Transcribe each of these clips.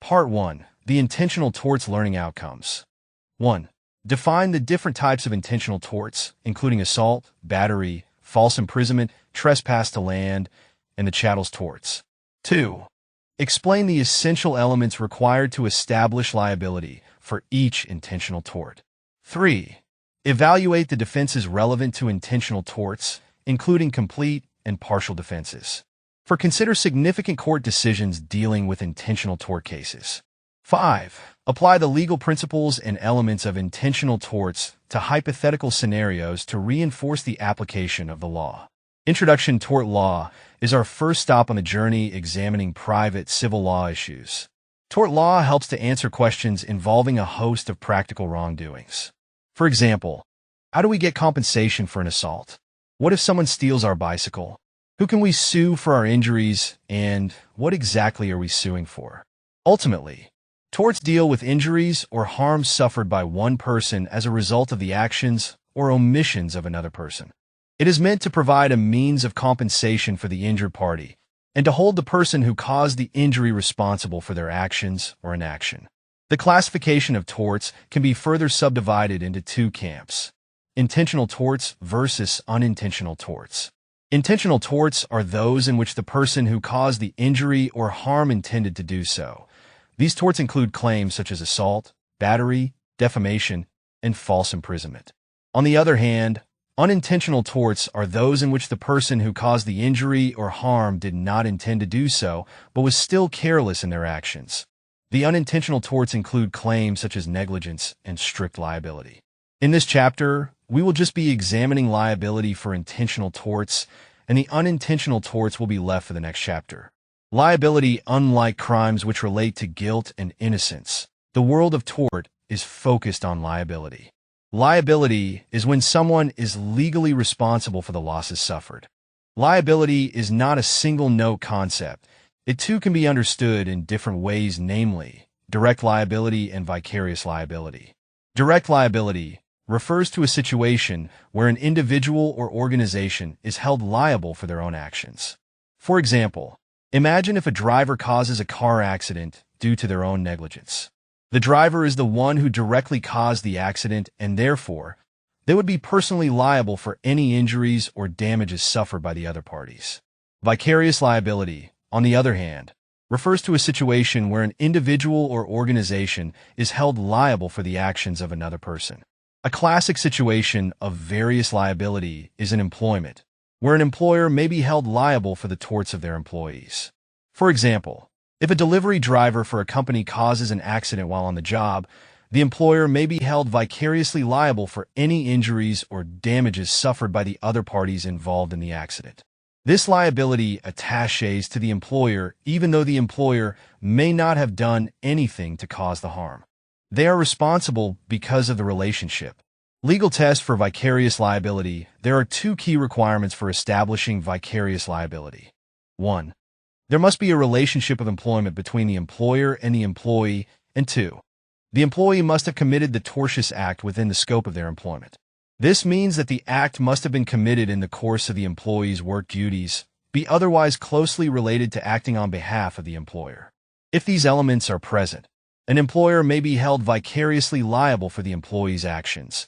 Part 1. The Intentional Torts Learning Outcomes. 1. Define the different types of intentional torts, including assault, battery, false imprisonment, trespass to land, and the chattel's torts. 2. Explain the essential elements required to establish liability for each intentional tort. 3. Evaluate the defenses relevant to intentional torts, including complete and partial defenses. 4. Consider significant court decisions dealing with intentional tort cases. 5. Apply the legal principles and elements of intentional torts to hypothetical scenarios to reinforce the application of the law. Introduction to Tort Law is our first stop on the journey examining private civil law issues. Tort law helps to answer questions involving a host of practical wrongdoings. For example, how do we get compensation for an assault? What if someone steals our bicycle? Who can we sue for our injuries, and what exactly are we suing for? Ultimately, torts deal with injuries or harm suffered by one person as a result of the actions or omissions of another person. It is meant to provide a means of compensation for the injured party and to hold the person who caused the injury responsible for their actions or inaction. The classification of torts can be further subdivided into two camps: intentional torts versus unintentional torts. Intentional torts are those in which the person who caused the injury or harm intended to do so. These torts include claims such as assault, battery, defamation, and false imprisonment. On the other hand, unintentional torts are those in which the person who caused the injury or harm did not intend to do so, but was still careless in their actions. The unintentional torts include claims such as negligence and strict liability. In this chapter, we will just be examining liability for intentional torts, and the unintentional torts will be left for the next chapter. Liability, unlike crimes which relate to guilt and innocence, the world of tort is focused on liability. Liability is when someone is legally responsible for the losses suffered. Liability is not a single-note concept. It too can be understood in different ways, namely, direct liability and vicarious liability. Direct liability refers to a situation where an individual or organization is held liable for their own actions. For example, imagine if a driver causes a car accident due to their own negligence. The driver is the one who directly caused the accident, and therefore, they would be personally liable for any injuries or damages suffered by the other parties. Vicarious liability, on the other hand, refers to a situation where an individual or organization is held liable for the actions of another person. A classic situation of various liability is in employment, where an employer may be held liable for the torts of their employees. For example, if a delivery driver for a company causes an accident while on the job, the employer may be held vicariously liable for any injuries or damages suffered by the other parties involved in the accident. This liability attaches to the employer even though the employer may not have done anything to cause the harm. They are responsible because of the relationship. Legal test for vicarious liability. There are two key requirements for establishing vicarious liability. 1. There must be a relationship of employment between the employer and the employee, and 2. The employee must have committed the tortious act within the scope of their employment. This means that the act must have been committed in the course of the employee's work duties, be otherwise closely related to acting on behalf of the employer. If these elements are present, an employer may be held vicariously liable for the employee's actions,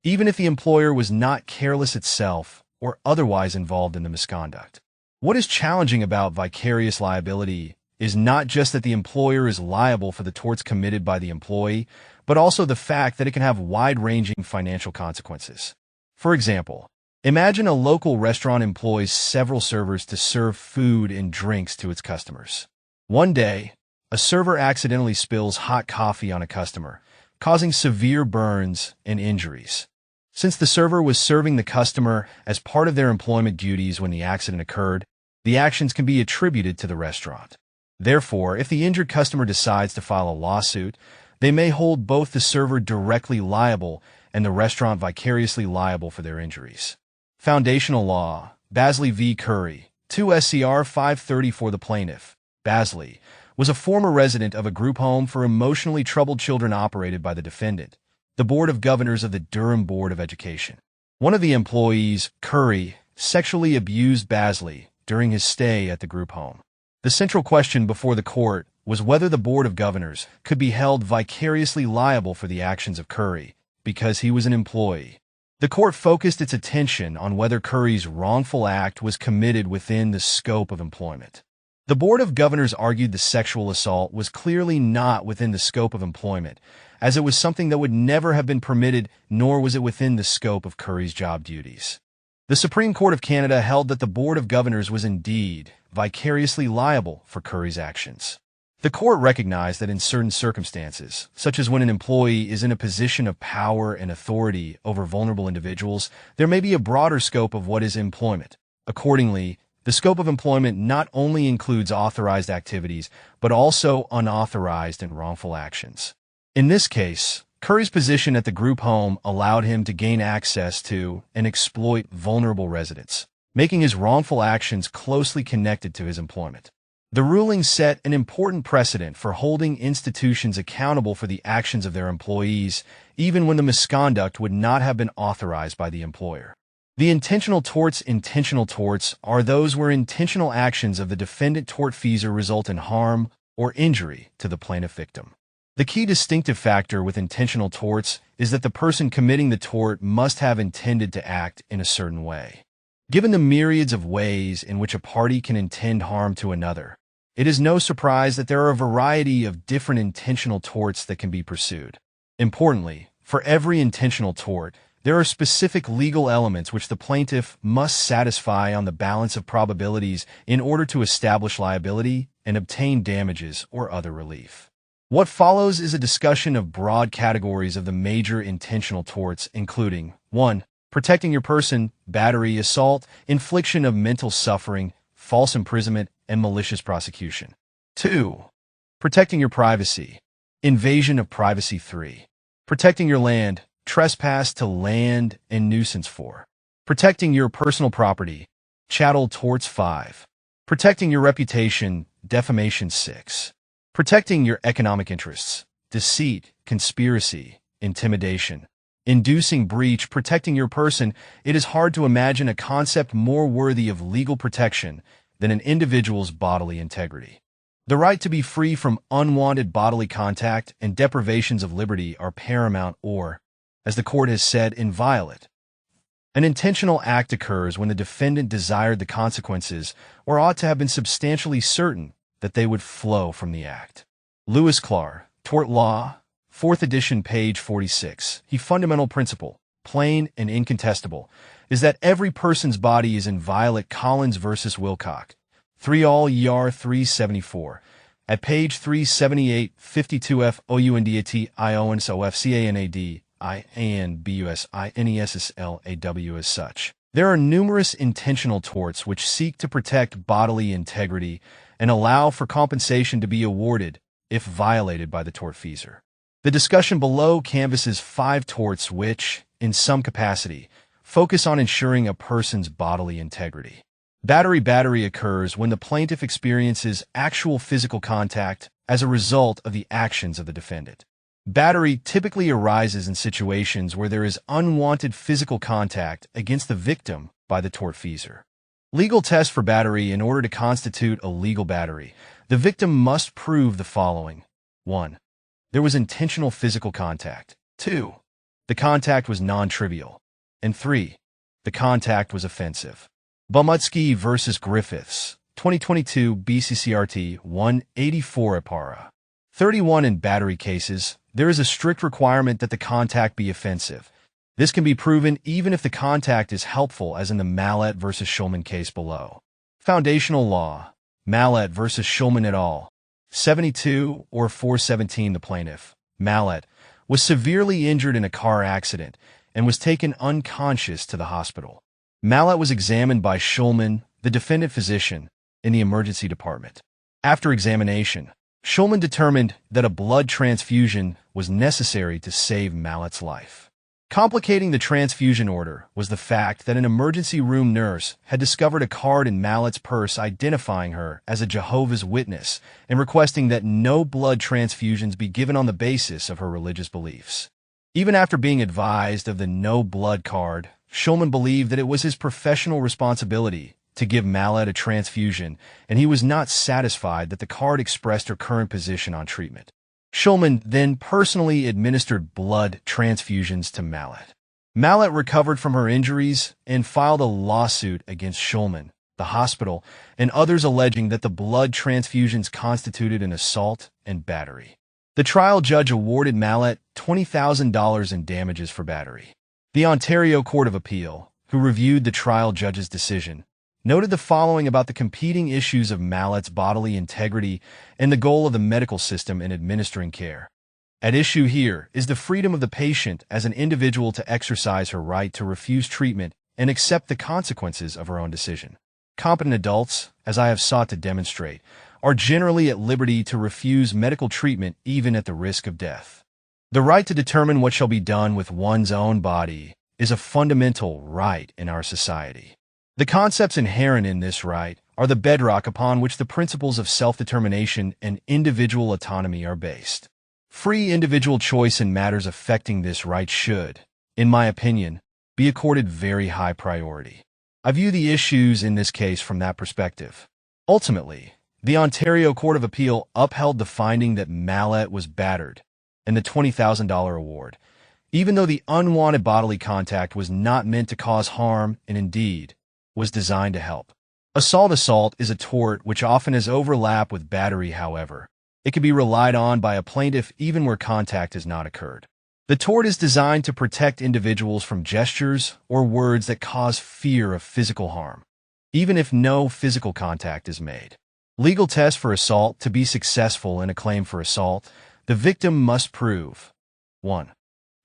even if the employer was not careless itself or otherwise involved in the misconduct. What is challenging about vicarious liability is not just that the employer is liable for the torts committed by the employee, but also the fact that it can have wide-ranging financial consequences. For example, imagine a local restaurant employs several servers to serve food and drinks to its customers. One day, a server accidentally spills hot coffee on a customer, causing severe burns and injuries. Since the server was serving the customer as part of their employment duties when the accident occurred, the actions can be attributed to the restaurant. Therefore, if the injured customer decides to file a lawsuit, they may hold both the server directly liable and the restaurant vicariously liable for their injuries. Foundational law, Basley v. Curry, 2 SCR 534. The plaintiff, Basley, was a former resident of a group home for emotionally troubled children operated by the defendant, the Board of Governors of the Durham Board of Education. One of the employees, Curry, sexually abused Basley during his stay at the group home. The central question before the court was whether the Board of Governors could be held vicariously liable for the actions of Curry because he was an employee. The court focused its attention on whether Curry's wrongful act was committed within the scope of employment. The Board of Governors argued the sexual assault was clearly not within the scope of employment, as it was something that would never have been permitted, nor was it within the scope of Curry's job duties. The Supreme Court of Canada held that the Board of Governors was indeed vicariously liable for Curry's actions. The court recognized that in certain circumstances, such as when an employee is in a position of power and authority over vulnerable individuals, there may be a broader scope of what is employment. Accordingly, the scope of employment not only includes authorized activities, but also unauthorized and wrongful actions. In this case, Curry's position at the group home allowed him to gain access to and exploit vulnerable residents, making his wrongful actions closely connected to his employment. The ruling set an important precedent for holding institutions accountable for the actions of their employees, even when the misconduct would not have been authorized by the employer. The intentional torts are those where intentional actions of the defendant tortfeasor result in harm or injury to the plaintiff victim. The key distinctive factor with intentional torts is that the person committing the tort must have intended to act in a certain way. Given the myriads of ways in which a party can intend harm to another, it is no surprise that there are a variety of different intentional torts that can be pursued. Importantly, for every intentional tort, there are specific legal elements which the plaintiff must satisfy on the balance of probabilities in order to establish liability and obtain damages or other relief. What follows is a discussion of broad categories of the major intentional torts, including 1. Protecting your person, battery, assault, infliction of mental suffering, false imprisonment, and malicious prosecution. 2. Protecting your privacy, invasion of privacy. 3. Protecting your land, trespass to land, and nuisance. 4. Protecting your personal property, chattel torts. 5. Protecting your reputation, defamation. 6. Protecting your economic interests, deceit, conspiracy, intimidation, inducing breach, protecting your person. It is hard to imagine a concept more worthy of legal protection than an individual's bodily integrity. The right to be free from unwanted bodily contact and deprivations of liberty are paramount or, as the court has said, inviolate. An intentional act occurs when the defendant desired the consequences or ought to have been substantially certain that they would flow from the act. Lewis Clark, Tort Law, 4th edition, page 46. The fundamental principle, plain and incontestable, is that every person's body is inviolate. Collins versus Wilcock, 3 All ER 374. At page 378, 52 F OUNDAT IONS OFCANAD IANBUSINESSLAW. As such, there are numerous intentional torts which seek to protect bodily integrity and allow for compensation to be awarded if violated by the tortfeasor. The discussion below canvasses 5 torts which, in some capacity, focus on ensuring a person's bodily integrity. Battery occurs when the plaintiff experiences actual physical contact as a result of the actions of the defendant. Battery typically arises in situations where there is unwanted physical contact against the victim by the tortfeasor. Legal test for battery: in order to constitute a legal battery, the victim must prove the following. 1. There was intentional physical contact. 2. The contact was non-trivial. And 3. The contact was offensive. Bumutsky versus Griffiths, 2022 BCCRT 184 Apara. 31. In battery cases, there is a strict requirement that the contact be offensive. This can be proven even if the contact is helpful, as in the Mallet versus Schulman case below. Foundational law, Mallet versus Schulman et al. 72 or 417. The plaintiff, Mallet, was severely injured in a car accident and was taken unconscious to the hospital. Mallet was examined by Schulman, the defendant physician, in the emergency department. After examination, Schulman determined that a blood transfusion was necessary to save Mallet's life. Complicating the transfusion order was the fact that an emergency room nurse had discovered a card in Mallet's purse identifying her as a Jehovah's Witness and requesting that no blood transfusions be given on the basis of her religious beliefs. Even after being advised of the no blood card, Schulman believed that it was his professional responsibility to give Mallet a transfusion, and he was not satisfied that the card expressed her current position on treatment. Shulman then personally administered blood transfusions to Mallet. Mallet recovered from her injuries and filed a lawsuit against Shulman, the hospital, and others alleging that the blood transfusions constituted an assault and battery. The trial judge awarded Mallet $20,000 in damages for battery. The Ontario Court of Appeal, who reviewed the trial judge's decision, noted the following about the competing issues of Mallet's bodily integrity and the goal of the medical system in administering care. At issue here is the freedom of the patient as an individual to exercise her right to refuse treatment and accept the consequences of her own decision. Competent adults, as I have sought to demonstrate, are generally at liberty to refuse medical treatment even at the risk of death. The right to determine what shall be done with one's own body is a fundamental right in our society. The concepts inherent in this right are the bedrock upon which the principles of self-determination and individual autonomy are based. Free individual choice in matters affecting this right should, in my opinion, be accorded very high priority. I view the issues in this case from that perspective. Ultimately, the Ontario Court of Appeal upheld the finding that Mallet was battered and the $20,000 award, even though the unwanted bodily contact was not meant to cause harm and indeed was designed to help. Assault is a tort which often has overlap with battery, however. It can be relied on by a plaintiff even where contact has not occurred. The tort is designed to protect individuals from gestures or words that cause fear of physical harm, even if no physical contact is made. Legal test for assault: to be successful in a claim for assault, the victim must prove 1.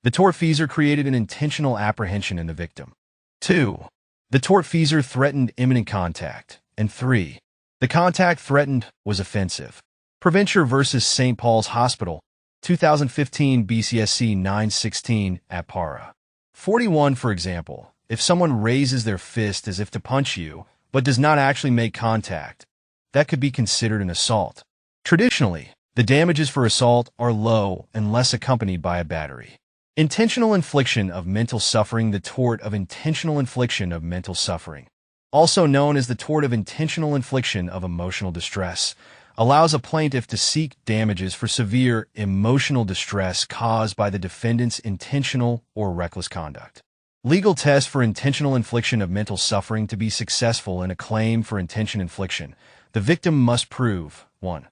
The tortfeasor created an intentional apprehension in the victim. 2. The tortfeasor threatened imminent contact. And 3. The contact threatened was offensive. Provencher v. St. Paul's Hospital, 2015 BCSC 916 at para. 41. For example, if someone raises their fist as if to punch you, but does not actually make contact, that could be considered an assault. Traditionally, the damages for assault are low unless accompanied by a battery. Intentional infliction of mental suffering: the tort of intentional infliction of mental suffering, also known as the tort of intentional infliction of emotional distress, allows a plaintiff to seek damages for severe emotional distress caused by the defendant's intentional or reckless conduct. Legal test for intentional infliction of mental suffering: to be successful in a claim for intention infliction, the victim must prove 1.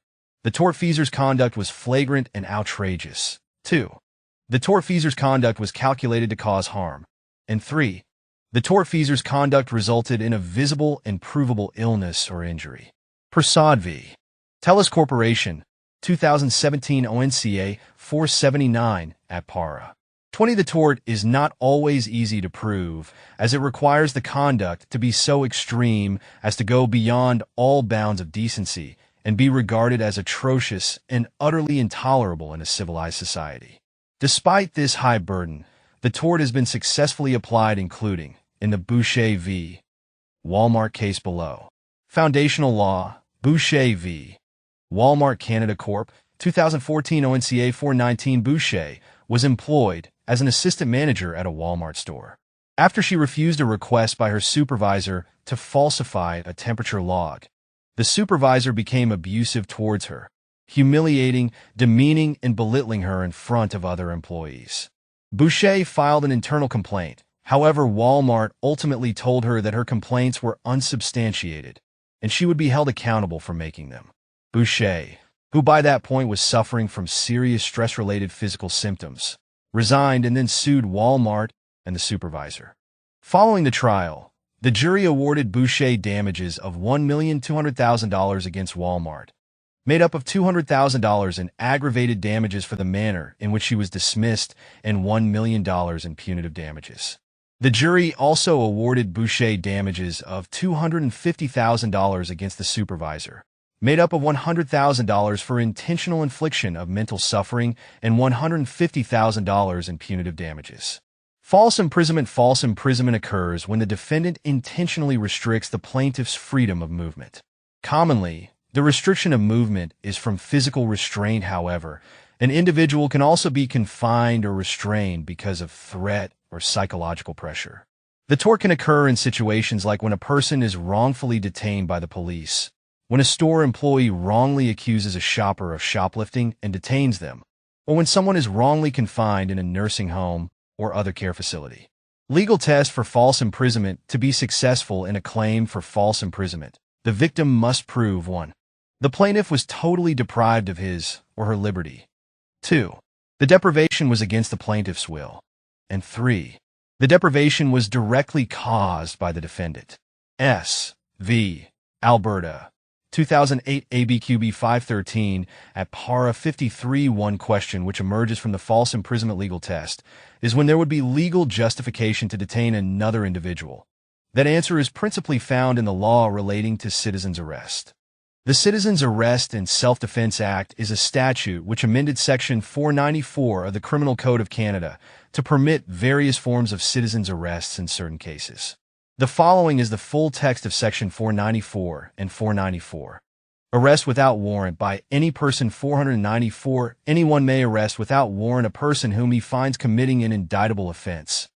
The tortfeasor's conduct was flagrant and outrageous. 2. The tortfeasor's conduct was calculated to cause harm. And 3. The tortfeasor's conduct resulted in a visible and provable illness or injury. Prasad v. Telus Corporation, 2017 ONCA 479 at para. 20. The tort is not always easy to prove, as it requires the conduct to be so extreme as to go beyond all bounds of decency and be regarded as atrocious and utterly intolerable in a civilized society. Despite this high burden, the tort has been successfully applied, including in the Boucher v. Walmart case below. Foundational law: Boucher v. Walmart Canada Corp., 2014 ONCA 419. Boucher was employed as an assistant manager at a Walmart store. After she refused a request by her supervisor to falsify a temperature log, the supervisor became abusive towards her, humiliating, demeaning, and belittling her in front of other employees. Boucher filed an internal complaint. However, Walmart ultimately told her that her complaints were unsubstantiated, and she would be held accountable for making them. Boucher, who by that point was suffering from serious stress-related physical symptoms, resigned and then sued Walmart and the supervisor. Following the trial, the jury awarded Boucher damages of $1,200,000 against Walmart, made up of $200,000 in aggravated damages for the manner in which she was dismissed and $1 million in punitive damages. The jury also awarded Boucher damages of $250,000 against the supervisor, made up of $100,000 for intentional infliction of mental suffering and $150,000 in punitive damages. False imprisonment occurs when the defendant intentionally restricts the plaintiff's freedom of movement. Commonly, the restriction of movement is from physical restraint. However, an individual can also be confined or restrained because of threat or psychological pressure. The tort can occur in situations like when a person is wrongfully detained by the police, when a store employee wrongly accuses a shopper of shoplifting and detains them, or when someone is wrongly confined in a nursing home or other care facility. Legal test for false imprisonment. To be successful in a claim for false imprisonment, the victim must prove 1. The plaintiff was totally deprived of his or her liberty. 2. The deprivation was against the plaintiff's will. And 3. The deprivation was directly caused by the defendant. S. v. Alberta, 2008 ABQB 513 at para 53. One question which emerges from the false imprisonment legal test is when there would be legal justification to detain another individual. That answer is principally found in the law relating to citizen's arrest. The Citizen's Arrest and Self-Defense Act is a statute which amended Section 494 of the Criminal Code of Canada to permit various forms of citizen's arrests in certain cases. The following is the full text of Section 494 and 494. Arrest without warrant by any person. 494. Anyone may arrest without warrant a person whom he finds committing an indictable offense,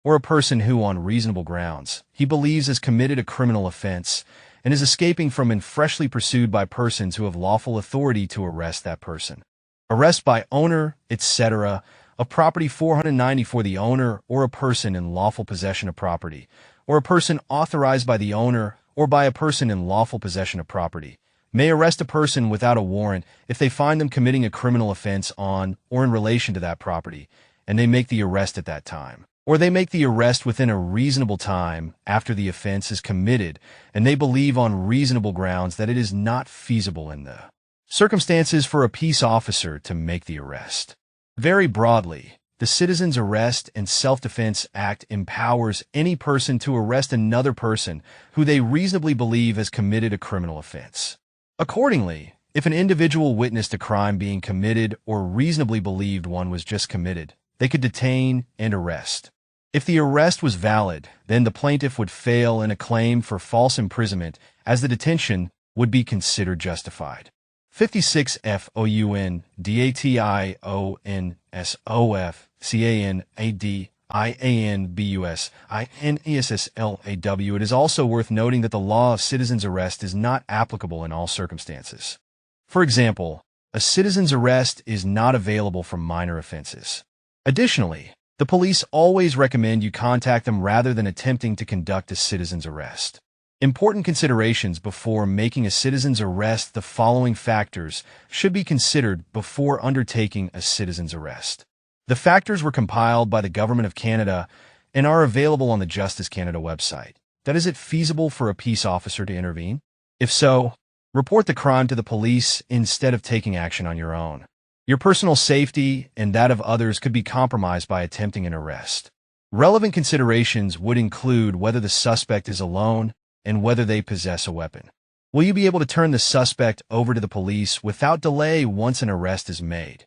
or a person who, on reasonable grounds, he believes has committed a criminal offense and is escaping from and freshly pursued by persons who have lawful authority to arrest that person. Arrest by owner, etc., of property. 494. The owner or a person in lawful possession of property, or a person authorized by the owner or by a person in lawful possession of property, may arrest a person without a warrant if they find them committing a criminal offense on or in relation to that property, and they make the arrest at that time. Or they make the arrest within a reasonable time after the offense is committed, and they believe on reasonable grounds that it is not feasible in the circumstances for a peace officer to make the arrest. Very broadly, the Citizen's Arrest and Self-Defense Act empowers any person to arrest another person who they reasonably believe has committed a criminal offense. Accordingly, if an individual witnessed a crime being committed or reasonably believed one was just committed, they could detain and arrest. If the arrest was valid, then the plaintiff would fail in a claim for false imprisonment, as the detention would be considered justified. 56 FOUN DATION SOF CAN AD IAN BUS INESSLAW. It is also worth noting that the law of citizen's arrest is not applicable in all circumstances. For example, a citizen's arrest is not available for minor offenses. Additionally, the police always recommend you contact them rather than attempting to conduct a citizen's arrest. Important considerations before making a citizen's arrest. The following factors should be considered before undertaking a citizen's arrest. The factors were compiled by the Government of Canada and are available on the Justice Canada website. That is it feasible for a peace officer to intervene? If so, report the crime to the police instead of taking action on your own. Your personal safety and that of others could be compromised by attempting an arrest. Relevant considerations would include whether the suspect is alone and whether they possess a weapon. Will you be able to turn the suspect over to the police without delay once an arrest is made?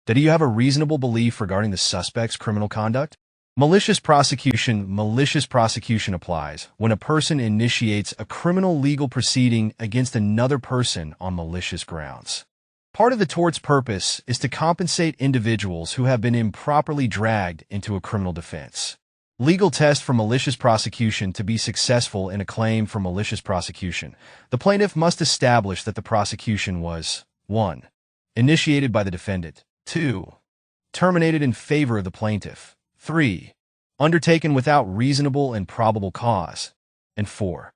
Do you have a reasonable belief regarding the suspect's criminal conduct? Malicious prosecution. Malicious prosecution applies when a person initiates a criminal legal proceeding against another person on malicious grounds. Part of the tort's purpose is to compensate individuals who have been improperly dragged into a criminal defense. Legal test for malicious prosecution. To be successful in a claim for malicious prosecution, the plaintiff must establish that the prosecution was 1. Initiated by the defendant, 2. Terminated in favor of the plaintiff, 3. Undertaken without reasonable and probable cause, and 4.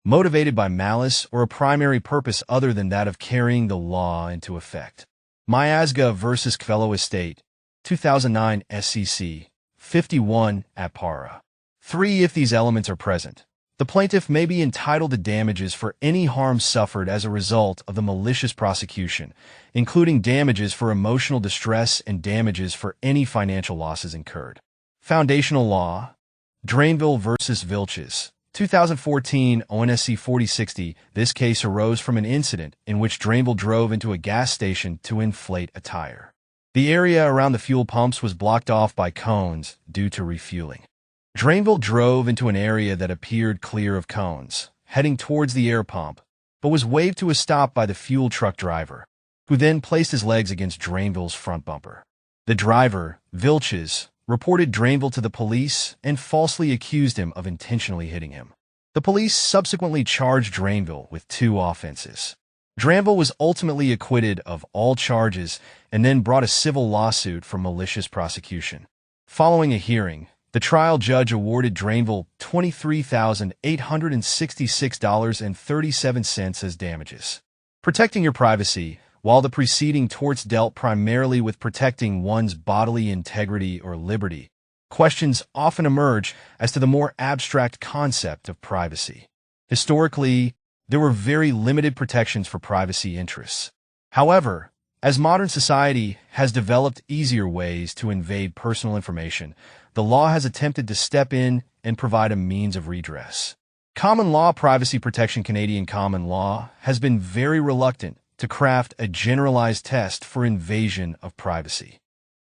Motivated by malice or a primary purpose other than that of carrying the law into effect. Miasga v. Kvello Estate, 2009 SCC 51 at para. 3. If these elements are present, the plaintiff may be entitled to damages for any harm suffered as a result of the malicious prosecution, including damages for emotional distress and damages for any financial losses incurred. Foundational law. Drainville v. Vilches, 2014 ONSC 4060. This case arose from an incident in which Drainville drove into a gas station to inflate a tire. The area around the fuel pumps was blocked off by cones due to refueling. Drainville drove into an area that appeared clear of cones, heading towards the air pump, but was waved to a stop by the fuel truck driver, who then placed his legs against Drainville's front bumper. The driver, Vilches, reported Drainville to the police and falsely accused him of intentionally hitting him. The police subsequently charged Drainville with 2 offenses. Drainville was ultimately acquitted of all charges and then brought a civil lawsuit for malicious prosecution. Following a hearing, the trial judge awarded Drainville $23,866.37 as damages. Protecting your privacy. While the preceding torts dealt primarily with protecting one's bodily integrity or liberty, questions often emerge as to the more abstract concept of privacy. Historically, there were very limited protections for privacy interests. However, as modern society has developed easier ways to invade personal information, the law has attempted to step in and provide a means of redress. Common law privacy protection. Canadian common law has been very reluctant to craft a generalized test for invasion of privacy.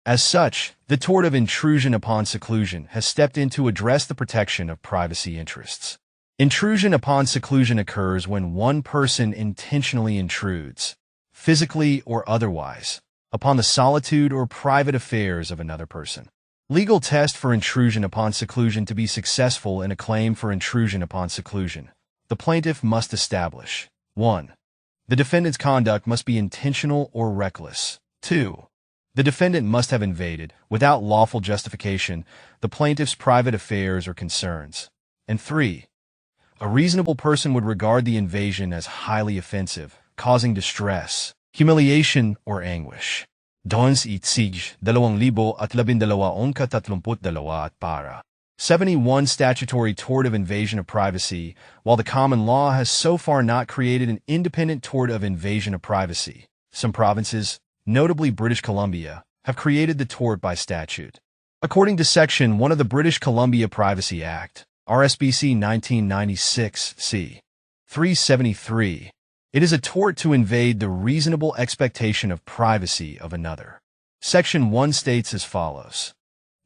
As such, the tort of intrusion upon seclusion has stepped in to address the protection of privacy interests. Intrusion upon seclusion occurs when one person intentionally intrudes, physically or otherwise, upon the solitude or private affairs of another person. Legal test for intrusion upon seclusion. To be successful in a claim for intrusion upon seclusion, the plaintiff must establish 1. The defendant's conduct must be intentional or reckless. 2. The defendant must have invaded, without lawful justification, the plaintiff's private affairs or concerns. And 3. A reasonable person would regard the invasion as highly offensive, causing distress, humiliation, or anguish. Dons Itzig, 2012 para. 71 Statutory tort of invasion of privacy. While the common law has so far not created an independent tort of invasion of privacy, some provinces, notably British Columbia, have created the tort by statute. According to Section 1 of the British Columbia Privacy Act, RSBC 1996, c. 373, it is a tort to invade the reasonable expectation of privacy of another. Section 1 states as follows.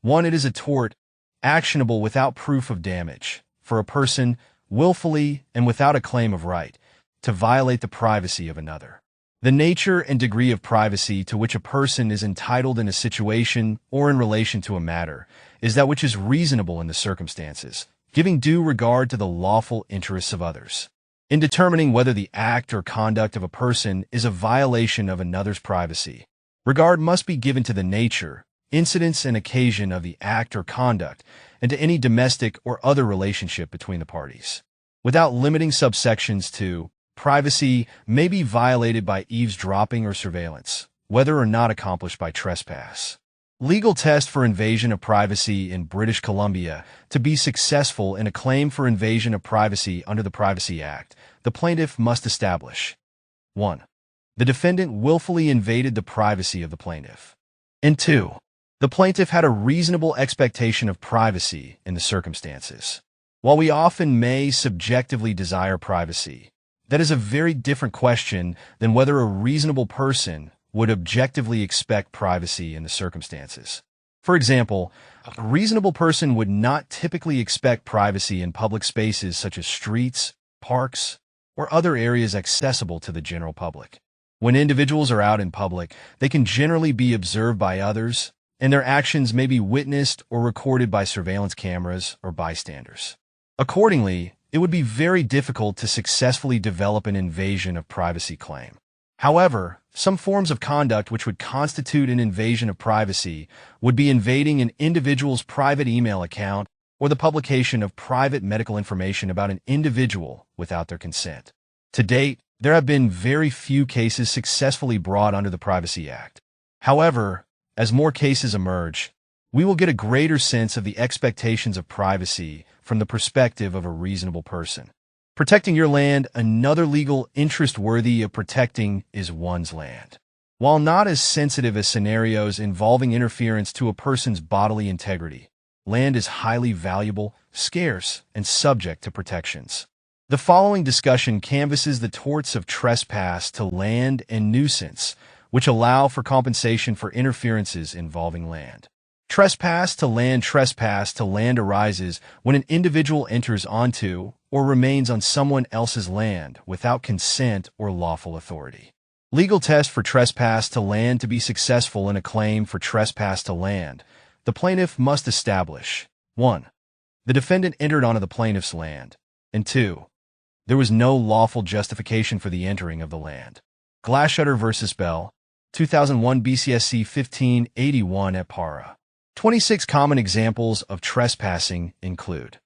1. It is a tort actionable without proof of damage for a person willfully and without a claim of right to violate the privacy of another. The nature and degree of privacy to which a person is entitled in a situation or in relation to a matter is that which is reasonable in the circumstances, giving due regard to the lawful interests of others. In determining whether the act or conduct of a person is a violation of another's privacy, regard must be given to the nature, incidence, and occasion of the act or conduct, and to any domestic or other relationship between the parties. Without limiting subsections to, privacy may be violated by eavesdropping or surveillance, whether or not accomplished by trespass. Legal test for invasion of privacy in British Columbia. To be successful in a claim for invasion of privacy under the Privacy Act, the plaintiff must establish 1. The defendant willfully invaded the privacy of the plaintiff. And 2. The plaintiff had a reasonable expectation of privacy in the circumstances. While we often may subjectively desire privacy, that is a very different question than whether a reasonable person would objectively expect privacy in the circumstances. For example, a reasonable person would not typically expect privacy in public spaces such as streets, parks, or other areas accessible to the general public. When individuals are out in public, they can generally be observed by others, and their actions may be witnessed or recorded by surveillance cameras or bystanders. Accordingly, it would be very difficult to successfully develop an invasion of privacy claim. However, some forms of conduct which would constitute an invasion of privacy would be invading an individual's private email account or the publication of private medical information about an individual without their consent. To date, there have been very few cases successfully brought under the Privacy Act. However, as more cases emerge, we will get a greater sense of the expectations of privacy from the perspective of a reasonable person. Protecting your land. Another legal interest worthy of protecting is one's land. While not as sensitive as scenarios involving interference to a person's bodily integrity, land is highly valuable, scarce, and subject to protections. The following discussion canvasses the torts of trespass to land and nuisance, which allow for compensation for interferences involving land. Trespass to land. Trespass to land arises when an individual enters onto or remains on someone else's land without consent or lawful authority. Legal test for trespass to land. To be successful in a claim for trespass to land, the plaintiff must establish 1. The defendant entered onto the plaintiff's land, and 2. There was no lawful justification for the entering of the land. Glashutter v. Bell, 2001 BCSC 1581 et para. 26 common examples of trespassing include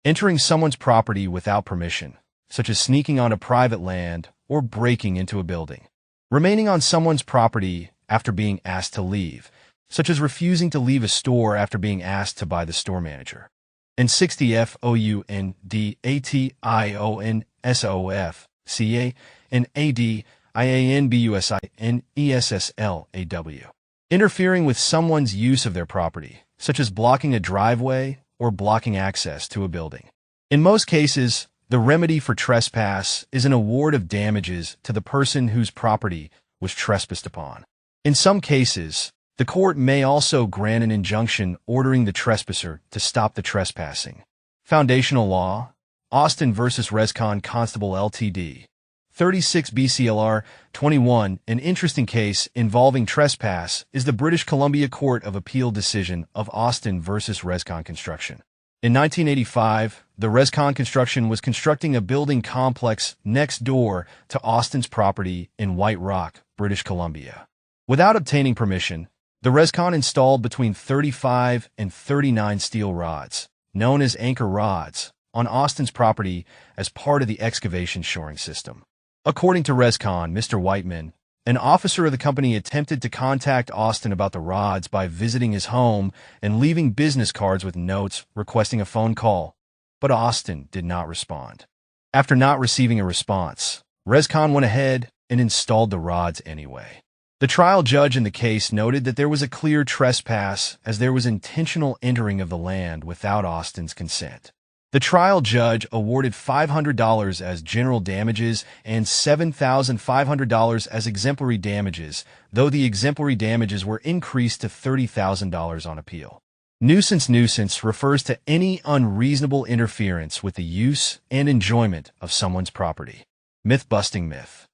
entering someone's property without permission, such as sneaking onto private land or breaking into a building. Remaining on someone's property after being asked to leave, such as refusing to leave a store after being asked to by the store manager. And 60 FOUNDATIONSOF CA and ADIANBUSINESSLAW. Interfering with someone's use of their property, such as blocking a driveway or blocking access to a building. In most cases, the remedy for trespass is an award of damages to the person whose property was trespassed upon. In some cases, the court may also grant an injunction ordering the trespasser to stop the trespassing. Foundational law, Austin v. Rescon Constable Ltd. 36 BCLR 21. An interesting case involving trespass is the British Columbia Court of Appeal decision of Austin v. Rescon Construction. In 1985, the Rescon Construction was constructing a building complex next door to Austin's property in White Rock, British Columbia. Without obtaining permission, the Rescon installed between 35 and 39 steel rods, known as anchor rods, on Austin's property as part of the excavation shoring system. According to Rescon, Mr. Whiteman, an officer of the company attempted to contact Austin about the rods by visiting his home and leaving business cards with notes requesting a phone call, but Austin did not respond. After not receiving a response, Rescon went ahead and installed the rods anyway. The trial judge in the case noted that there was a clear trespass as there was intentional entering of the land without Austin's consent. The trial judge awarded $500 as general damages and $7,500 as exemplary damages, though the exemplary damages were increased to $30,000 on appeal. Nuisance refers to any unreasonable interference with the use and enjoyment of someone's property. Myth-busting myth.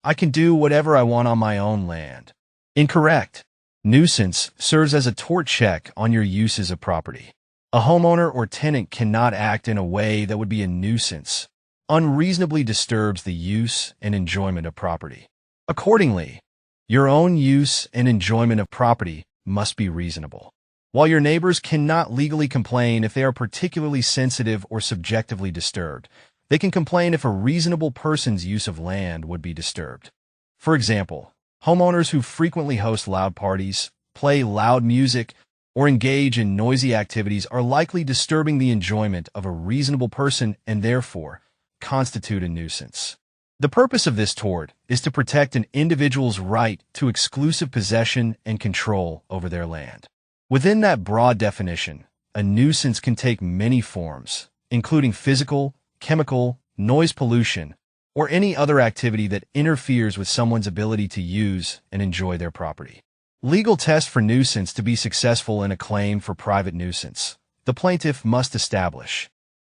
I can do whatever I want on my own land. Incorrect. Nuisance serves as a tort check on your uses of property. A homeowner or tenant cannot act in a way that would be a nuisance, unreasonably disturbs the use and enjoyment of property. Accordingly, your own use and enjoyment of property must be reasonable. While your neighbors cannot legally complain if they are particularly sensitive or subjectively disturbed, they can complain if a reasonable person's use of land would be disturbed. For example, homeowners who frequently host loud parties, play loud music, or engage in noisy activities are likely disturbing the enjoyment of a reasonable person and therefore constitute a nuisance. The purpose of this tort is to protect an individual's right to exclusive possession and control over their land. Within that broad definition, a nuisance can take many forms, including physical, chemical, noise pollution, or any other activity that interferes with someone's ability to use and enjoy their property. Legal test for nuisance. To be successful in a claim for private nuisance, the plaintiff must establish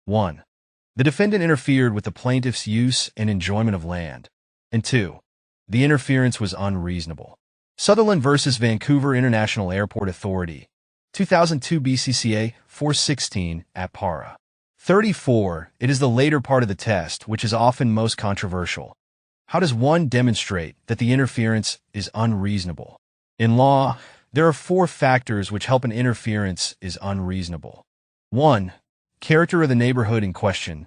1. The defendant interfered with the plaintiff's use and enjoyment of land, and 2. The interference was unreasonable. Sutherland v. Vancouver International Airport Authority, 2002 BCCA 416 at para. 34. It is the later part of the test which is often most controversial. How does one demonstrate that the interference is unreasonable? In law, there are 4 factors which help an interference is unreasonable. 1. Character of the neighborhood in question.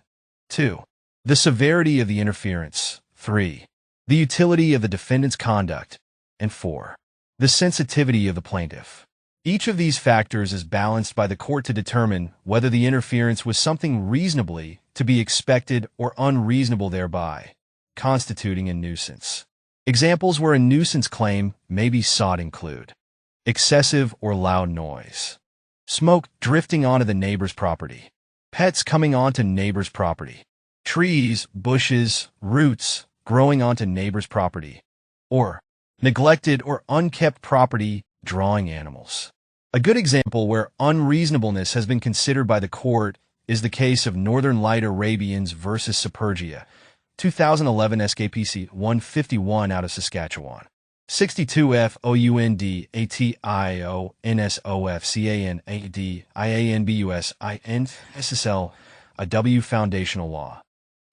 2. The severity of the interference. 3. The utility of the defendant's conduct. And 4. The sensitivity of the plaintiff. Each of these factors is balanced by the court to determine whether the interference was something reasonably to be expected or unreasonable thereby, constituting a nuisance. Examples where a nuisance claim may be sought include excessive or loud noise, smoke drifting onto the neighbor's property, pets coming onto neighbor's property, trees, bushes, roots growing onto neighbor's property, or neglected or unkept property drawing animals. A good example where unreasonableness has been considered by the court is the case of Northern Light Arabians versus Supergia, 2011 SKPC 151 out of Saskatchewan. 62 foundationsofcanadSSL a W foundational law.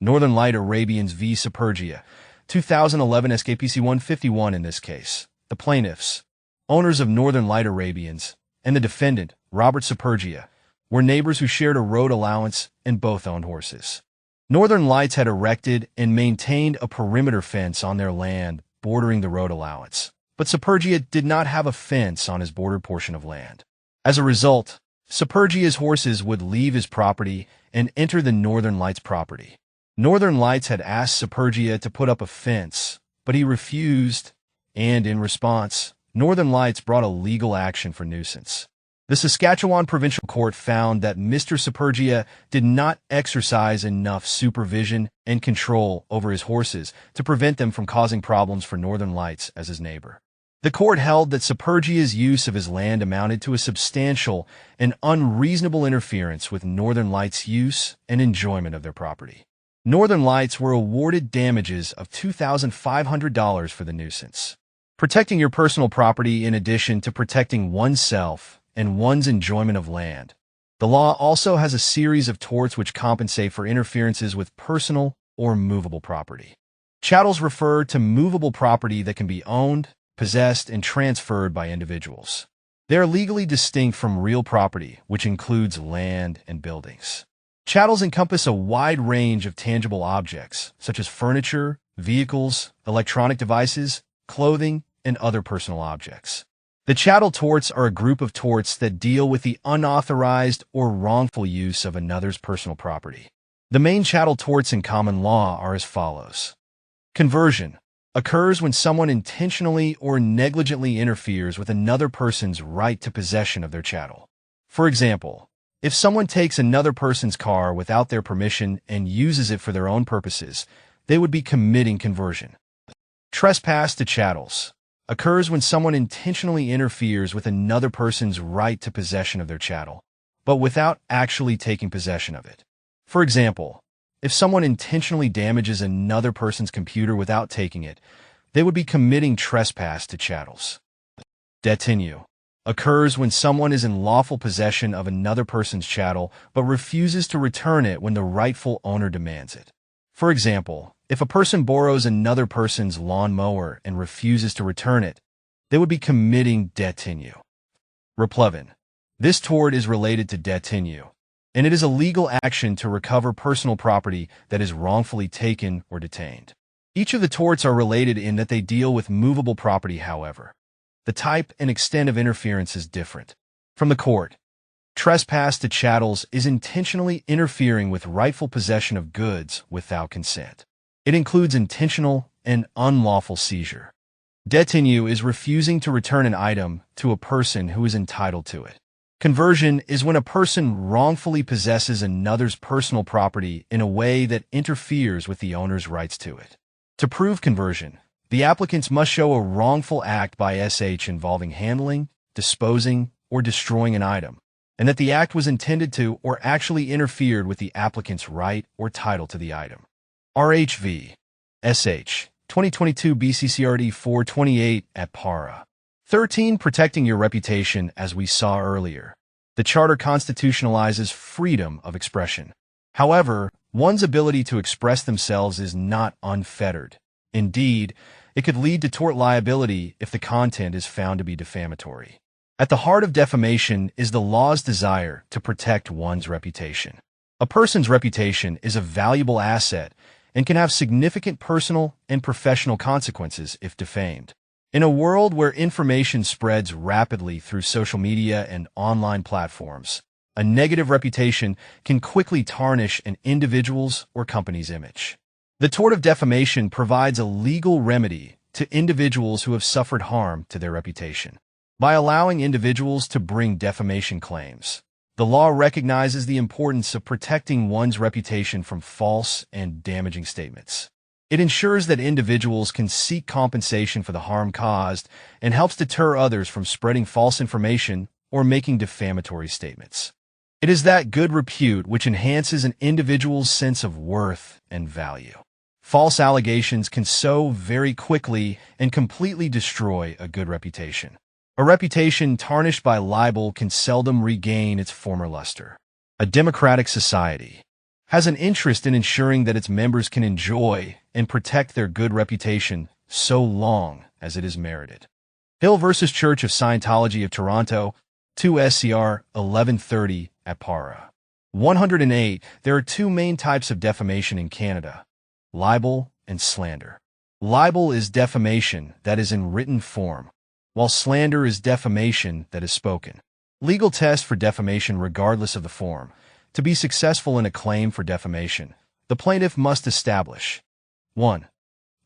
Northern Light Arabians v. Supergia, 2011 SKPC 151 in this case. The plaintiffs, owners of Northern Light Arabians, and the defendant, Robert Supergia, were neighbors who shared a road allowance and both owned horses. Northern Lights had erected and maintained a perimeter fence on their land bordering the road allowance, but Supergia did not have a fence on his bordered portion of land. As a result, Supergia's horses would leave his property and enter the Northern Lights property. Northern Lights had asked Supergia to put up a fence, but he refused, and in response, Northern Lights brought a legal action for nuisance. The Saskatchewan Provincial Court found that Mr. Supergia did not exercise enough supervision and control over his horses to prevent them from causing problems for Northern Lights as his neighbor. The court held that Supergia's use of his land amounted to a substantial and unreasonable interference with Northern Lights' use and enjoyment of their property. Northern Lights were awarded damages of $2,500 for the nuisance. Protecting your personal property in addition to protecting oneself and one's enjoyment of land. The law also has a series of torts which compensate for interferences with personal or movable property. Chattels refer to movable property that can be owned, possessed, and transferred by individuals. They are legally distinct from real property, which includes land and buildings. Chattels encompass a wide range of tangible objects, such as furniture, vehicles, electronic devices, clothing, and other personal objects. The chattel torts are a group of torts that deal with the unauthorized or wrongful use of another's personal property. The main chattel torts in common law are as follows. Conversion occurs when someone intentionally or negligently interferes with another person's right to possession of their chattel. For example, if someone takes another person's car without their permission and uses it for their own purposes, they would be committing conversion. Trespass to chattels occurs when someone intentionally interferes with another person's right to possession of their chattel, but without actually taking possession of it. For example, if someone intentionally damages another person's computer without taking it, they would be committing trespass to chattels. Detenue occurs when someone is in lawful possession of another person's chattel but refuses to return it when the rightful owner demands it. For example, if a person borrows another person's lawn mower and refuses to return it, they would be committing detenue. Replevin. This tort is related to detenue, and it is a legal action to recover personal property that is wrongfully taken or detained. Each of the torts are related in that they deal with movable property, however. The type and extent of interference is different. From the court, trespass to chattels is intentionally interfering with rightful possession of goods without consent. It includes intentional and unlawful seizure. Detenue is refusing to return an item to a person who is entitled to it. Conversion is when a person wrongfully possesses another's personal property in a way that interferes with the owner's rights to it. To prove conversion, the applicants must show a wrongful act by SH involving handling, disposing, or destroying an item, and that the act was intended to or actually interfered with the applicant's right or title to the item. RHV. SH. 2022 BCCRD 428 at para. 13. Protecting your reputation, as we saw earlier. The Charter constitutionalizes freedom of expression. However, one's ability to express themselves is not unfettered. Indeed, it could lead to tort liability if the content is found to be defamatory. At the heart of defamation is the law's desire to protect one's reputation. A person's reputation is a valuable asset and can have significant personal and professional consequences if defamed. In a world where information spreads rapidly through social media and online platforms, a negative reputation can quickly tarnish an individual's or company's image. The tort of defamation provides a legal remedy to individuals who have suffered harm to their reputation. By allowing individuals to bring defamation claims, the law recognizes the importance of protecting one's reputation from false and damaging statements. It ensures that individuals can seek compensation for the harm caused and helps deter others from spreading false information or making defamatory statements. It is that good repute which enhances an individual's sense of worth and value. False allegations can sow very quickly and completely destroy a good reputation. A reputation tarnished by libel can seldom regain its former luster. A democratic society has an interest in ensuring that its members can enjoy and protect their good reputation so long as it is merited. Hill v. Church of Scientology of Toronto, 2 SCR 1130 at para. 108. There are two main types of defamation in Canada: libel and slander. Libel is defamation that is in written form, while slander is defamation that is spoken. Legal test for defamation regardless of the form. To be successful in a claim for defamation, the plaintiff must establish: 1.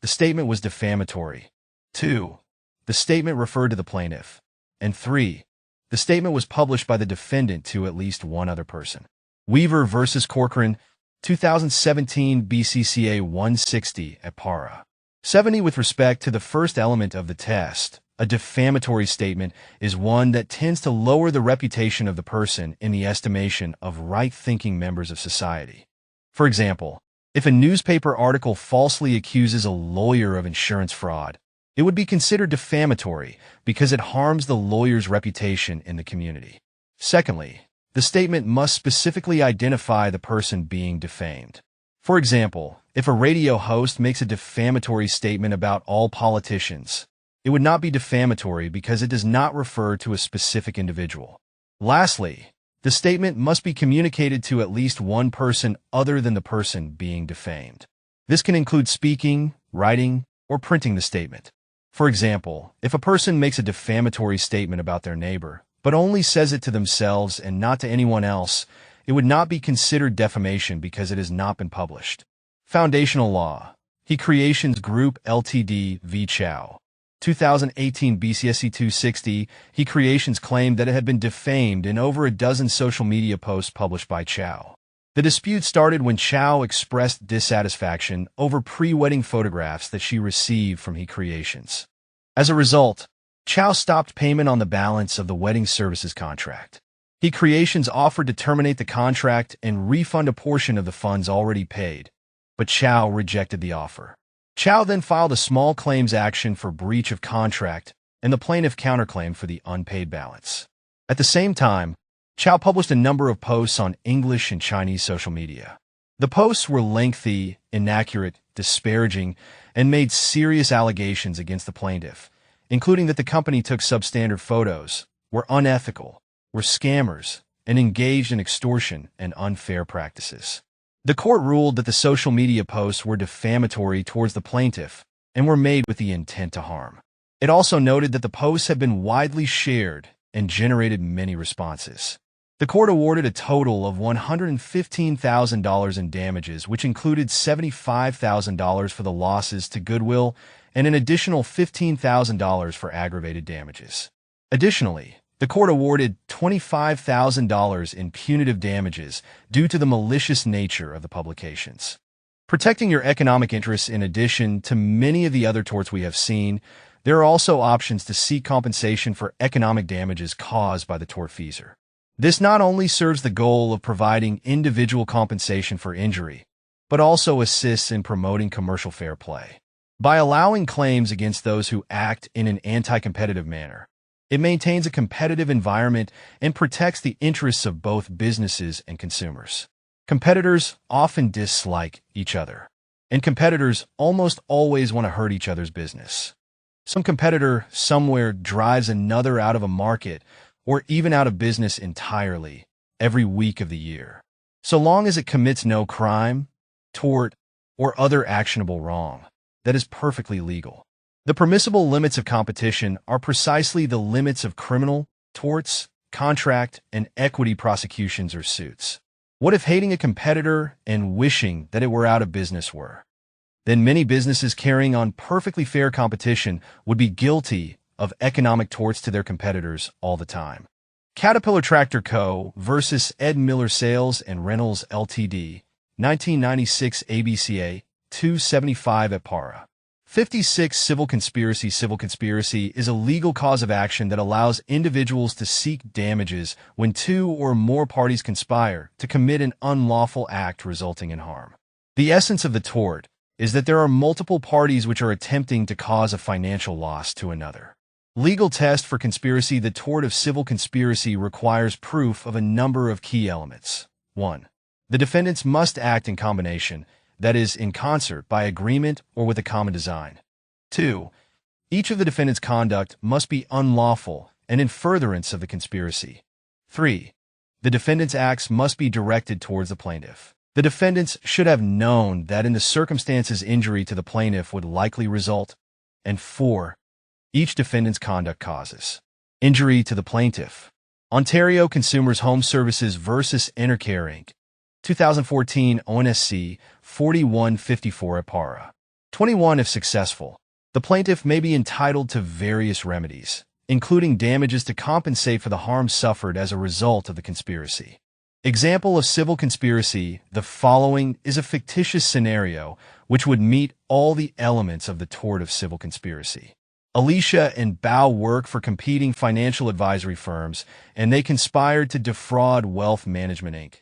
The statement was defamatory. 2. The statement referred to the plaintiff. And 3. The statement was published by the defendant to at least one other person. Weaver v. Corcoran, 2017 BCCA 160 at para. 70. With respect to the first element of the test, a defamatory statement is one that tends to lower the reputation of the person in the estimation of right-thinking members of society. For example, if a newspaper article falsely accuses a lawyer of insurance fraud, it would be considered defamatory because it harms the lawyer's reputation in the community. Secondly, the statement must specifically identify the person being defamed. For example, if a radio host makes a defamatory statement about all politicians, it would not be defamatory because it does not refer to a specific individual. Lastly, the statement must be communicated to at least one person other than the person being defamed. This can include speaking, writing, or printing the statement. For example, if a person makes a defamatory statement about their neighbor, but only says it to themselves and not to anyone else, it would not be considered defamation because it has not been published. Foundational law. He Creations Group Ltd v. Chow. 2018 BCSC 260, He Creations claimed that it had been defamed in over a dozen social media posts published by Chow. The dispute started when Chow expressed dissatisfaction over pre-wedding photographs that she received from He Creations. As a result, Chow stopped payment on the balance of the wedding services contract. He Creations offered to terminate the contract and refund a portion of the funds already paid, but Chow rejected the offer. Chow then filed a small claims action for breach of contract, and the plaintiff counterclaimed for the unpaid balance. At the same time, Chow published a number of posts on English and Chinese social media. The posts were lengthy, inaccurate, disparaging, and made serious allegations against the plaintiff, including that the company took substandard photos, were unethical, were scammers, and engaged in extortion and unfair practices. The court ruled that the social media posts were defamatory towards the plaintiff and were made with the intent to harm. It also noted that the posts had been widely shared and generated many responses. The court awarded a total of $115,000 in damages, which included $75,000 for the losses to goodwill and an additional $15,000 for aggravated damages. Additionally, the court awarded $25,000 in punitive damages due to the malicious nature of the publications. Protecting your economic interests. In addition to many of the other torts we have seen, there are also options to seek compensation for economic damages caused by the tortfeasor. This not only serves the goal of providing individual compensation for injury, but also assists in promoting commercial fair play. By allowing claims against those who act in an anti-competitive manner, it maintains a competitive environment and protects the interests of both businesses and consumers. Competitors often dislike each other, and competitors almost always want to hurt each other's business. Some competitor somewhere drives another out of a market or even out of business entirely every week of the year. So long as it commits no crime, tort, or other actionable wrong, that is perfectly legal. The permissible limits of competition are precisely the limits of criminal, torts, contract, and equity prosecutions or suits. What if hating a competitor and wishing that it were out of business were? Then many businesses carrying on perfectly fair competition would be guilty of economic torts to their competitors all the time. Caterpillar Tractor Co. versus Ed Miller Sales and Rentals Ltd. 1996 ABCA 275 at para. 56 Civil conspiracy. Civil conspiracy is a legal cause of action that allows individuals to seek damages when two or more parties conspire to commit an unlawful act resulting in harm. The essence of the tort is that there are multiple parties which are attempting to cause a financial loss to another. Legal test for conspiracy. The tort of civil conspiracy requires proof of a number of key elements. 1. The defendants must act in combination, that is, in concert, by agreement or with a common design. 2. Each of the defendants' conduct must be unlawful and in furtherance of the conspiracy. 3. The defendants' acts must be directed towards the plaintiff. The defendants should have known that in the circumstances injury to the plaintiff would likely result. And 4. Each defendant's conduct causes injury to the plaintiff. Ontario Consumers Home Services vs. Intercare Inc. 2014 ONSC 4154 Para. 21. If successful, the plaintiff may be entitled to various remedies, including damages to compensate for the harm suffered as a result of the conspiracy. Example of civil conspiracy. The following is a fictitious scenario which would meet all the elements of the tort of civil conspiracy. Alicia and Bao work for competing financial advisory firms, and they conspired to defraud Wealth Management Inc.,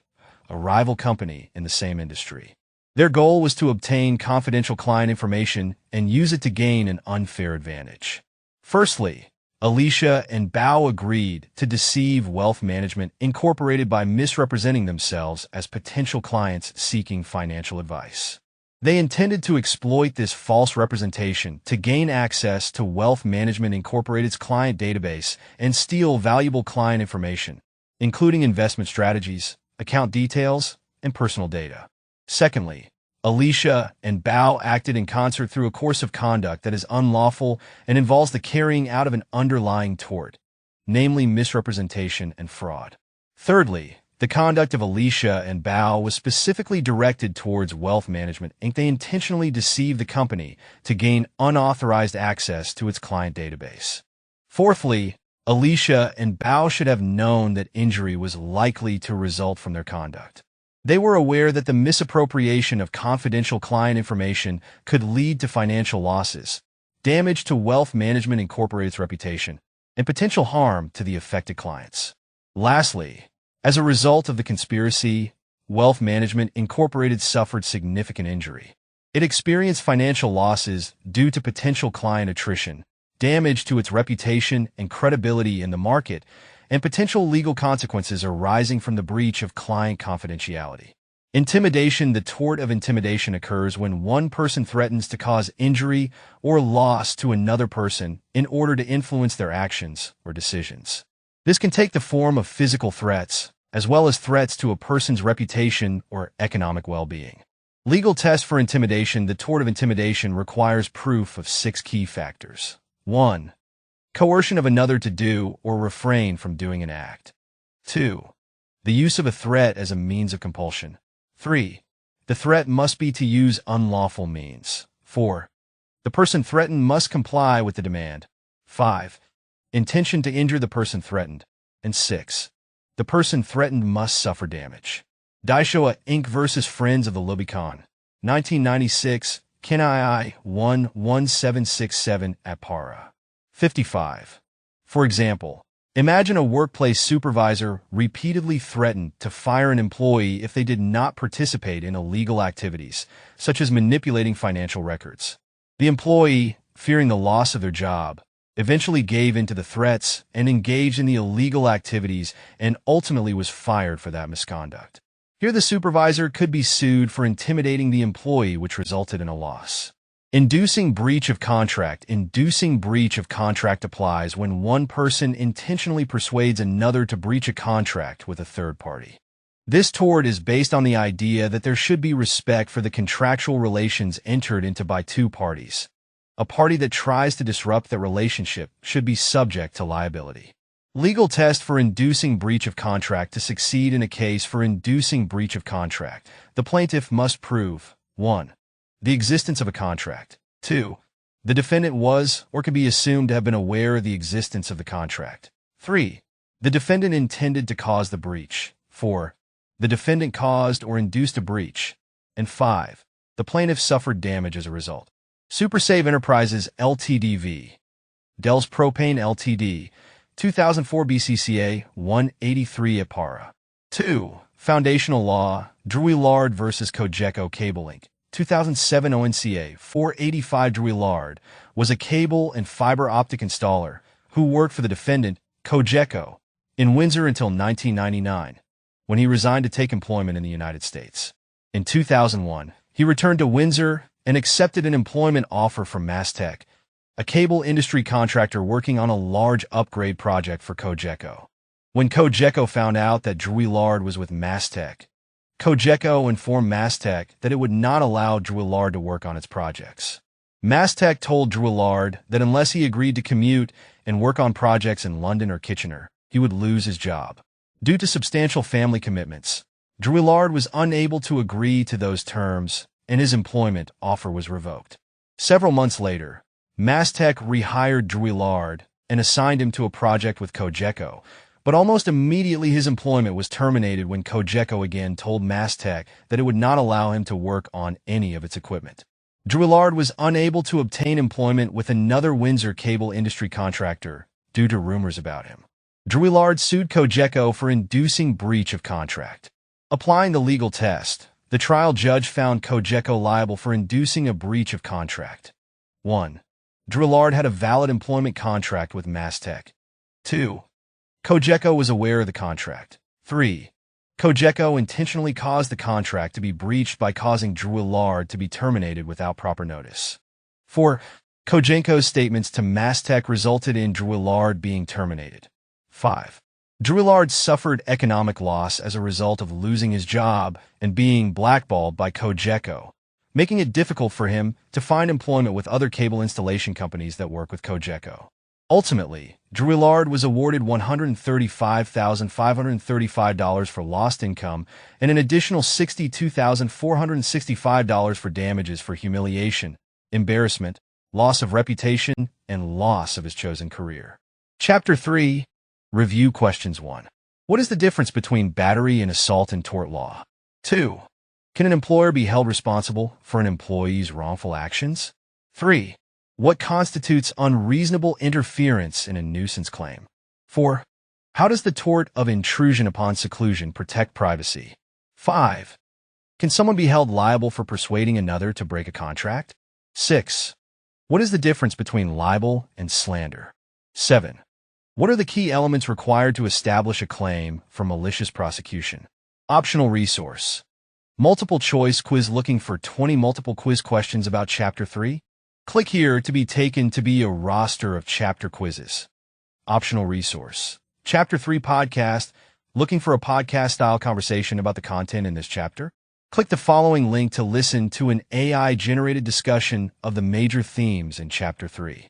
a rival company in the same industry. Their goal was to obtain confidential client information and use it to gain an unfair advantage. Firstly, Alicia and Bao agreed to deceive Wealth Management Incorporated by misrepresenting themselves as potential clients seeking financial advice. They intended to exploit this false representation to gain access to Wealth Management Incorporated's client database and steal valuable client information, including investment strategies, account details, and personal data. Secondly, Alicia and Bao acted in concert through a course of conduct that is unlawful and involves the carrying out of an underlying tort, namely misrepresentation and fraud. Thirdly, the conduct of Alicia and Bao was specifically directed towards Wealth Management Inc. They intentionally deceived the company to gain unauthorized access to its client database. Fourthly, Alicia and Bao should have known that injury was likely to result from their conduct. They were aware that the misappropriation of confidential client information could lead to financial losses, damage to Wealth Management Incorporated's reputation, and potential harm to the affected clients. Lastly, as a result of the conspiracy, Wealth Management Incorporated suffered significant injury. It experienced financial losses due to potential client attrition, damage to its reputation and credibility in the market, and potential legal consequences arising from the breach of client confidentiality. Intimidation. The tort of intimidation occurs when one person threatens to cause injury or loss to another person in order to influence their actions or decisions. This can take the form of physical threats, as well as threats to a person's reputation or economic well-being. Legal test for intimidation. The tort of intimidation requires proof of 6 key factors. 1. Coercion of another to do or refrain from doing an act. 2. The use of a threat as a means of compulsion. 3. The threat must be to use unlawful means. 4. The person threatened must comply with the demand. 5. Intention to injure the person threatened. And 6. The person threatened must suffer damage. Daishoa Inc. vs. Friends of the Lubicon. 1996, KNII 11767 at Para. 55. For example, imagine a workplace supervisor repeatedly threatened to fire an employee if they did not participate in illegal activities, such as manipulating financial records. The employee, fearing the loss of their job, eventually gave in to the threats and engaged in the illegal activities and ultimately was fired for that misconduct. Here the supervisor could be sued for intimidating the employee, which resulted in a loss. Inducing breach of contract. Inducing breach of contract applies when one person intentionally persuades another to breach a contract with a third party. This tort is based on the idea that there should be respect for the contractual relations entered into by two parties. A party that tries to disrupt that relationship should be subject to liability. Legal test for inducing breach of contract. To succeed in a case for inducing breach of contract, the plaintiff must prove 1. The existence of a contract. 2. The defendant was or could be assumed to have been aware of the existence of the contract. 3. The defendant intended to cause the breach. 4. The defendant caused or induced a breach. And 5. The plaintiff suffered damage as a result. SuperSave Enterprises Ltd v. Dells Propane Ltd. 2004 BCCA 183 Para. 2. Foundational Law, Druillard vs. Cogeco Cable Inc. 2007 ONCA 485. Drouillard was a cable and fiber optic installer who worked for the defendant, Cogeco, in Windsor until 1999, when he resigned to take employment in the United States. In 2001, he returned to Windsor and accepted an employment offer from Mastech, a cable industry contractor working on a large upgrade project for Cogeco. When Cogeco found out that Drouillard was with Mastech, Cogeco informed Mastech that it would not allow Drouillard to work on its projects. Mastech told Drouillard that unless he agreed to commute and work on projects in London or Kitchener, he would lose his job. Due to substantial family commitments, Drouillard was unable to agree to those terms, and his employment offer was revoked. Several months later, Mastech rehired Drouillard and assigned him to a project with Cogeco, but almost immediately his employment was terminated when Cogeco again told Mastech that it would not allow him to work on any of its equipment. Drouillard was unable to obtain employment with another Windsor cable industry contractor due to rumors about him. Drouillard sued Cogeco for inducing breach of contract. Applying the legal test, the trial judge found Cogeco liable for inducing a breach of contract. 1. Drouillard had a valid employment contract with Mastech. 2. Cogeco was aware of the contract. 3. Cogeco intentionally caused the contract to be breached by causing Drouillard to be terminated without proper notice. 4. Cogeco's statements to Mastech resulted in Drouillard being terminated. 5. Drouillard suffered economic loss as a result of losing his job and being blackballed by Cogeco, making it difficult for him to find employment with other cable installation companies that work with Cogeco. Ultimately, Drouillard was awarded $135,535 for lost income and an additional $62,465 for damages for humiliation, embarrassment, loss of reputation, and loss of his chosen career. Chapter 3. Review Questions 1. What is the difference between battery and assault in tort law? 2. Can an employer be held responsible for an employee's wrongful actions? 3. What constitutes unreasonable interference in a nuisance claim? 4. How does the tort of intrusion upon seclusion protect privacy? 5. Can someone be held liable for persuading another to break a contract? 6. What is the difference between libel and slander? 7. What are the key elements required to establish a claim for malicious prosecution? Optional resource. Multiple choice quiz looking for 20 multiple quiz questions about Chapter 3? Click here to be taken to be a roster of chapter quizzes. Optional resource. Chapter 3 podcast, looking for a podcast-style conversation about the content in this chapter? Click the following link to listen to an AI-generated discussion of the major themes in Chapter 3.